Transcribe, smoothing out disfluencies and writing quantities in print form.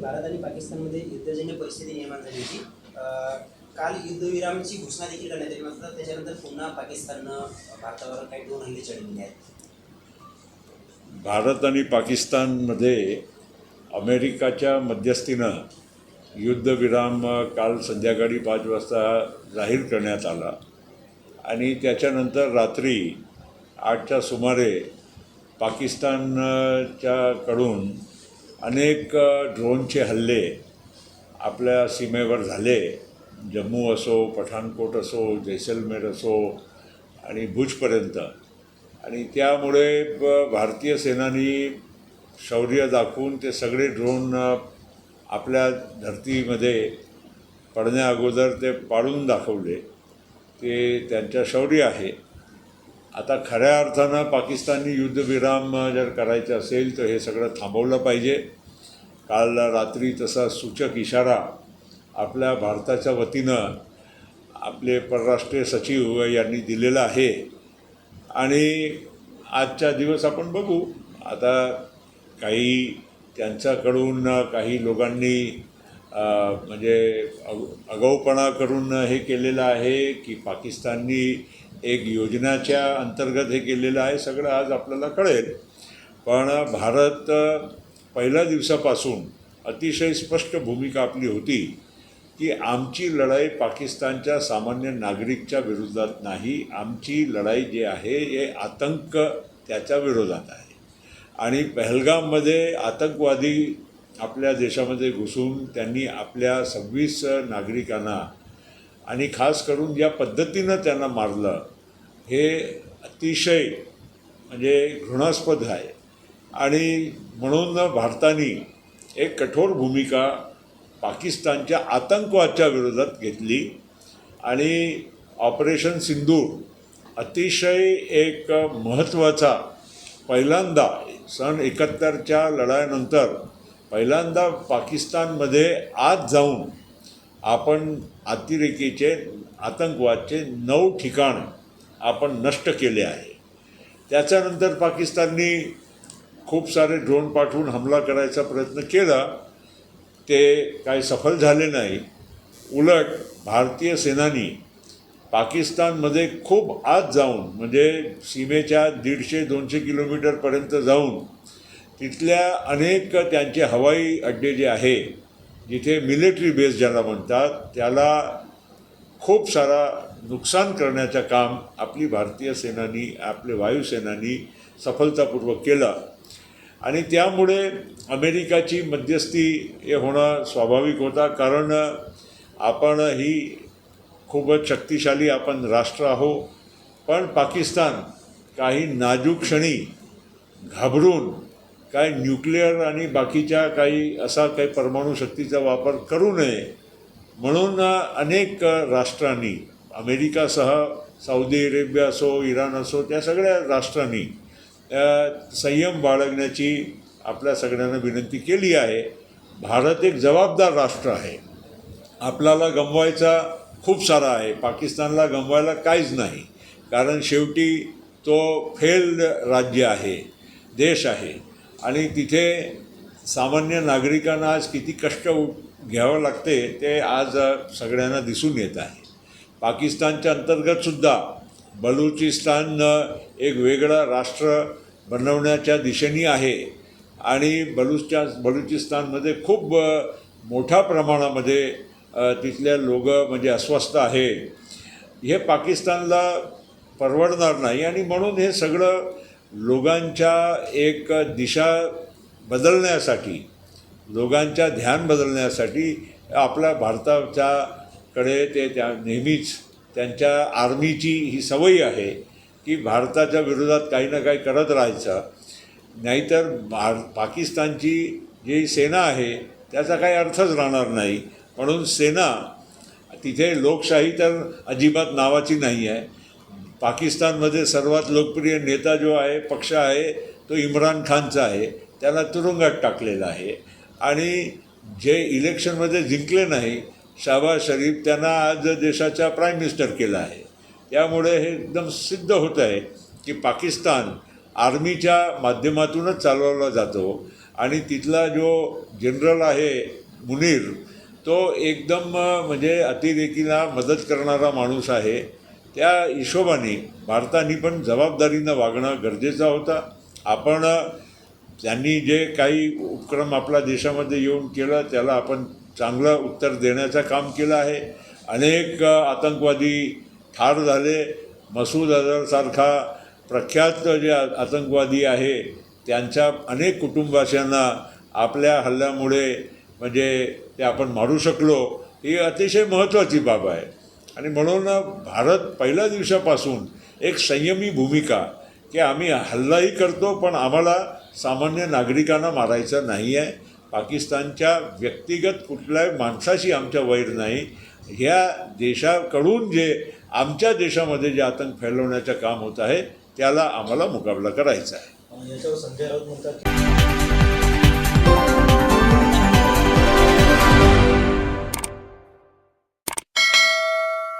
भारत आणि पाकिस्तानमध्ये युद्धजन्य परिस्थिती निर्माण झाली होती. काल युद्धविरामाची घोषणा देखील करण्यात आली, मात्र त्याच्यानंतर पुन्हा पाकिस्ताननं भारतावर काही ड्रोन हल्ले चढवले आहेत. भारत आणि पाकिस्तानमध्ये अमेरिकाच्या मध्यस्थीनं युद्धविराम काल संध्याकाळी 5 वाजता जाहीर करण्यात आला आणि त्याच्यानंतर रात्री 8च्या सुमारे पाकिस्तानच्याकडून अनेक ड्रोनचे हल्ले आपल्या सीमेवर झाले. जम्मू असो, पठाणकोट असो, जैसलमेर असो आणि भुजपर्यंत. आणि त्यामुळे भारतीय सेनानी शौर्य दाखवून ते सगळे ड्रोन आपल्या धर्तीमध्ये पडण्याअगोदर ते पाडून दाखवले. ते त्यांच्या शौर्य आहे. आता खऱ्या अर्थानं पाकिस्तानी युद्धविराम जर करायचं असेल तर हे सगळं थांबवलं पाहिजे. काल रात्री तसा सूचक इशारा आपल्या भारताच्या वतीनं आपले परराष्ट्रीय सचिव यांनी दिलेला आहे. आणि आजच्या दिवस आपण बघू. आता काही त्यांच्याकडून काही लोकांनी म्हणजे आगाऊपणा करून हे केलेलं आहे की पाकिस्ताननी एक योजनेच्या अंतर्गत हे केलेलं आहे. सगळं आज आपल्याला कळेल. पण भारत पहिल्या दिवसापासून अतिशय स्पष्ट भूमिका आपली होती की आमची लढाई पाकिस्तानच्या सामान्य नागरिकच्या विरोधात नाही. आमची लढाई जी आहे हे आतंक त्याच्या विरोधात आहे. आणि पहलगाममध्ये आतंकवादी आपल्या देशामध्ये घुसून त्यांनी आपल्या 26 नागरिकांना आणि खास करून ज्या पद्धतीनं त्यांना मारलं हे अतिशय म्हणजे घृणास्पद आहे. आणि म्हणून भारताने एक कठोर भूमिका पाकिस्तानच्या आतंकवादाच्या विरोधात घेतली. आणि ऑपरेशन सिंदूर अतिशय एक महत्त्वाचा पहिल्यांदा सन 71च्या लढाईनंतर पहिल्यांदा पाकिस्तानमध्ये आज जाऊन आपण अतिरेकीचे आतंकवादचे 9 ठिकाण आपण नष्ट केले आहे. त्याच्यानंतर पाकिस्ताननी खूप सारे ड्रोन पाठवून हमला करायचा प्रयत्न केला. ते काही सफल झाले नाही. उलट भारतीय सेनानी पाकिस्तानमध्ये खूप आत जाऊन म्हणजे सीमेच्या 150-200 किलोमीटरपर्यंत जाऊन तिथल्या अनेक त्यांचे हवाई अड्डे जे आहे जिथे मिलिटरी बेस ज्याला म्हणतात त्याला खूप सारा नुकसान करण्याचं काम आपली भारतीय सेनानी आपले वायुसेनानी सफलतापूर्वक केलं. आणि त्यामुळे अमेरिकाची मध्यस्थी हे होणं स्वाभाविक होता. कारण आपण ही खूपच शक्तिशाली आपण राष्ट्र आहो. पण पाकिस्तान काही नाजूक क्षणी घाबरून काय न्यूक्लिअर आणि बाकीच्या काही असा काही परमाणू शक्तीचा वापर करू नये म्हणून अनेक राष्ट्रांनी अमेरिकासह सौदी अरेबिया असो, इराण असो, त्या सगळ्या राष्ट्रांनी संयम बाळगण्याची आपल्या सगळ्यांना विनंती केली आहे. भारत एक जबाबदार राष्ट्र आहे. आपल्याला गमवायचा खूप सारा आहे. पाकिस्तानला गमवायला काहीच नाही. कारण शेवटी तो फेल्ड राज्य आहे, देश आहे. आणि तिथे सामान्य नागरिकांना आज किती कष्ट घ्यावं लागते ते आज सगळ्यांना दिसून येत आहे. पाकिस्तानच्या अंतर्गतसुद्धा बलुचिस्तान एक वेगळं राष्ट्र बनवण्याच्या दिशेने आहे. आणि बलुचिस्तानमध्ये खूप मोठ्या प्रमाणामध्ये तिथल्या लोक म्हणजे अस्वस्थ आहे. हे पाकिस्तानला परवडणार नाही. आणि म्हणून हे सगळं लोकांच्या एक दिशा बदलण्यासाठी, लोकांच्या ध्यान बदलण्यासाठी आपल्या भारताच्याकडे ते त्या नेहमीच त्यांच्या आर्मीची ही सवय आहे की भारताच्या विरोधात काही ना काही करत राहायचं. नाहीतर पाकिस्तानची जी सेना आहे त्याचा काही अर्थच राहणार नाही. म्हणून सेना तिथे लोकशाही तर अजिबात नावाची नाही आहे. पाकिस्तानमध्ये सर्वात लोकप्रिय नेता जो आहे, पक्ष आहे, तो इम्रान खानचा आहे. त्याला तुरुंगात टाकलेला आहे. आणि जे इलेक्शनमध्ये जिंकले नाही, शहबाज शरीफ, त्यांना आज देशाचा प्राईम मिनिस्टर केला आहे. त्यामुळे हे एकदम सिद्ध होत आहे की पाकिस्तान आर्मीच्या माध्यमातूनच चालवला जातो. आणि तिथला जो जनरल आहे मुनीर तो एकदम म्हणजे अतिरेकीला मदत करणारा माणूस आहे. त्या हिशोबाने भारताने पण जबाबदारीनं वागणं गरजेचं होतं. आपण त्यांनी जे काही उपक्रम आपल्या देशामध्ये येऊन केलं त्याला आपण चांगलं उत्तर देण्याचं काम केलं आहे. अनेक आतंकवादी ठार झाले. मसूद अझहरसारखा प्रख्यात जे आतंकवादी आहे त्यांच्या अनेक कुटुंबाशांना आपल्या हल्ल्यामुळे म्हणजे ते आपण मारू शकलो, ही अतिशय महत्त्वाची बाब आहे. आणि म्हणून भारत पहिल्या दिवसापासून एक संयमी भूमिका की आम्ही हल्लाही करतो पण आम्हाला सामान्य नागरिकांना मारायचं नाही आहे. पाकिस्तानच्या व्यक्तिगत कुठल्याही माणसाशी आमच्या वैर नाही. ह्या देशाकडून जे आमच्या देशामध्ये जे आतंक फैलवण्याचं काम होत आहे त्याला आम्हाला मुकाबला करायचा आहे. याच्यावर संजय राऊत म्हणतात